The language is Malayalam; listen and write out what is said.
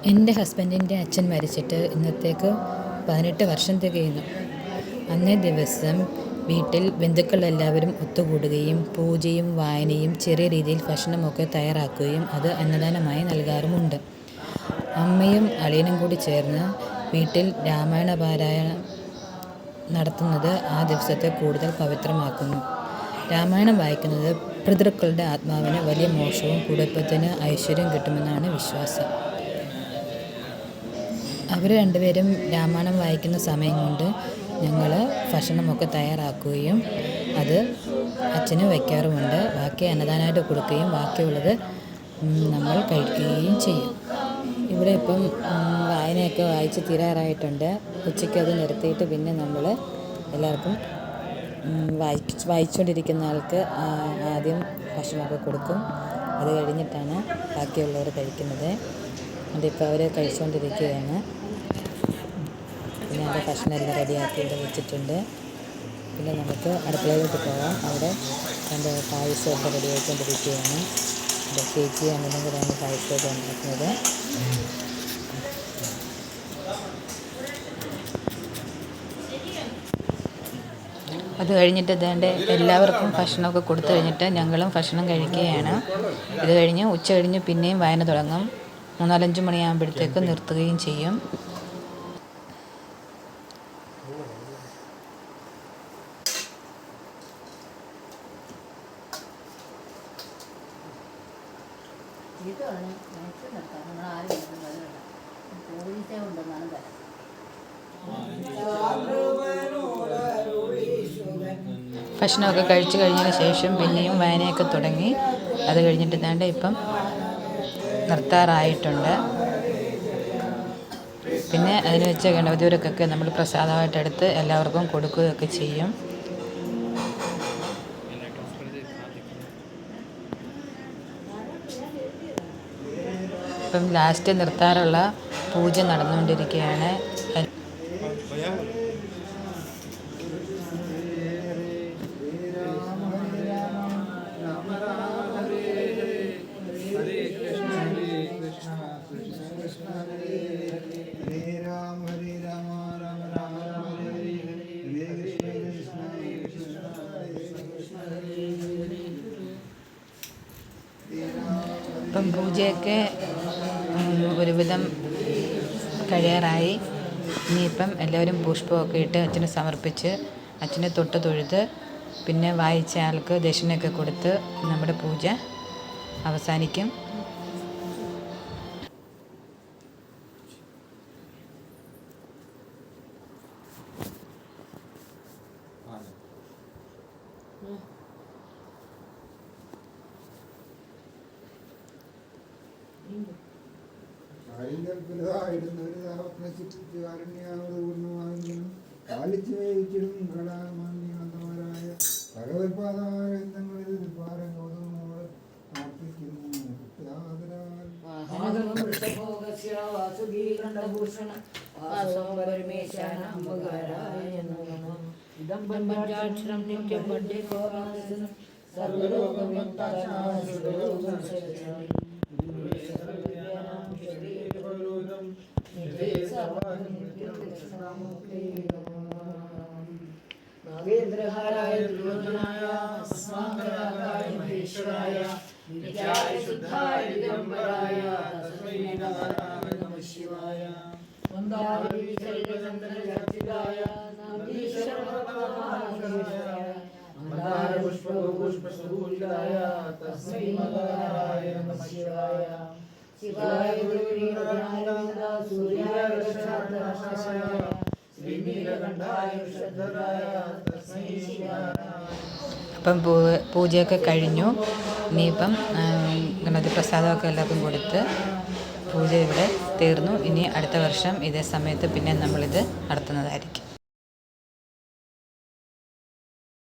എൻ്റെ ഹസ്ബൻഡിൻ്റെ അച്ഛൻ മരിച്ചിട്ട് ഇന്നത്തേക്ക് 18 വർഷം തികയുന്നു. അന്നേ ദിവസം വീട്ടിൽ ബന്ധുക്കളെല്ലാവരും ഒത്തുകൂടുകയും പൂജയും വായനയും ചെറിയ രീതിയിൽ ഭക്ഷണമൊക്കെ തയ്യാറാക്കുകയും അത് അന്നദാനമായി നൽകാറുമുണ്ട്. അമ്മയും അളിയനും കൂടി ചേർന്ന് വീട്ടിൽ രാമായണ പാരായണം നടത്തുന്നത് ആ ദിവസത്തെ കൂടുതൽ പവിത്രമാക്കുന്നു. രാമായണം വായിക്കുന്നത് പിതൃക്കളുടെ ആത്മാവിന് വലിയ മോക്ഷവും കുടുംബത്തിന് ഐശ്വര്യം കിട്ടുമെന്നാണ് വിശ്വാസം. അവർ രണ്ടുപേരും രാമായണം വായിക്കുന്ന സമയം കൊണ്ട് ഞങ്ങൾ ഭക്ഷണമൊക്കെ തയ്യാറാക്കുകയും അത് അച്ഛന് വയ്ക്കാറുമുണ്ട്. ബാക്കി അന്നദാനമായിട്ട് കൊടുക്കുകയും ബാക്കിയുള്ളത് നമ്മൾ കഴിക്കുകയും ചെയ്യും. ഇവിടെ ഇപ്പം വായനയൊക്കെ വായിച്ച് തീരാറായിട്ടുണ്ട്. ഉച്ചയ്ക്ക് അത് നിർത്തിയിട്ട് പിന്നെ നമ്മൾ എല്ലാവർക്കും വായിച്ചുകൊണ്ടിരിക്കുന്ന ആൾക്ക് ആദ്യം ഭക്ഷണമൊക്കെ കൊടുക്കും. അത് കഴിഞ്ഞിട്ടാണ് ബാക്കിയുള്ളവർ കഴിക്കുന്നത്. അതിപ്പോൾ അവർ കഴിച്ചുകൊണ്ടിരിക്കുകയാണ്. പിന്നെ അതിൻ്റെ ഭക്ഷണം എല്ലാം റെഡിയാക്കി ഇവിടെ വെച്ചിട്ടുണ്ട്. പിന്നെ നമുക്ക് അടുക്കളയിലോട്ട് പോകാം. അവിടെ എൻ്റെ പായസമൊക്കെ റെഡിയായിക്കൊണ്ടിരിക്കുകയാണ്. ചേച്ചി അണ്ണനും കൂടെയാണ് പായസമൊക്കെ ഉണ്ടാക്കുന്നത്. അത് കഴിഞ്ഞിട്ട് ഇതേണ്ട എല്ലാവർക്കും ഭക്ഷണമൊക്കെ കൊടുത്തു കഴിഞ്ഞിട്ട് ഞങ്ങളും ഭക്ഷണം കഴിക്കുകയാണ്. ഇത് കഴിഞ്ഞ് ഉച്ച കഴിഞ്ഞ് പിന്നെയും വായന തുടങ്ങും. 3-5 മണിയാകുമ്പോഴത്തേക്ക് നിർത്തുകയും ചെയ്യും. ഭക്ഷണമൊക്കെ കഴിച്ചു കഴിഞ്ഞതിന് ശേഷം പിന്നെയും വായനയൊക്കെ തുടങ്ങി. അത് കഴിഞ്ഞിട്ട് ഇതാണ്ട് ഇപ്പം നിർത്താറായിട്ടുണ്ട്. പിന്നെ അതിന് വെച്ച ഗണപതിവർക്കൊക്കെ നമ്മൾ പ്രസാദമായിട്ട് എടുത്ത് എല്ലാവർക്കും കൊടുക്കുകയൊക്കെ ചെയ്യും. ഇപ്പം ലാസ്റ്റ് നിർത്താറുള്ള പൂജ നടന്നുകൊണ്ടിരിക്കുകയാണ്. ഇപ്പം പൂജയൊക്കെ ഒരുവിധം കഴിയാറായി. ഇനിയിപ്പം എല്ലാവരും പുഷ്പമൊക്കെ ഇട്ട് അച്ഛന് സമർപ്പിച്ച് അച്ഛനെ തൊട്ട് തൊഴുത് പിന്നെ വായിച്ച ആൾക്ക് ദക്ഷിണയൊക്കെ കൊടുത്ത് നമ്മുടെ പൂജ അവസാനിക്കും. നാഗേന്ദ്രഹാരായ ദുര്യോധനായ അസ്മാങ്കരായ മഹേശ്വരായ നിത്യായ ശുദ്ധായ ദിഗംബരായ തസ്മൈ നാരായണ നമഃ ശിവായ മന്ദാരി ചരിതചന്ദ്രചർച്ചിതായ നന്ദീശ്വര പരമഹംസരായ മന്ദാര പുഷ്പസൂരിതായ തസ്മൈ നാരായണ നമഃ ശിവായ ശിവായ ഗുരുവീരനായ സൂര്യായ ദശാന്തരായ അപ്പം പൂജയൊക്കെ കഴിഞ്ഞു. ഇനിയിപ്പം ഗണപതി പ്രസാദമൊക്കെ എല്ലാവർക്കും കൊടുത്ത് പൂജ ഇവിടെ തീർന്നു. ഇനി അടുത്ത വർഷം ഇതേ സമയത്ത് പിന്നെ നമ്മളിത് നടത്തുന്നതായിരിക്കും.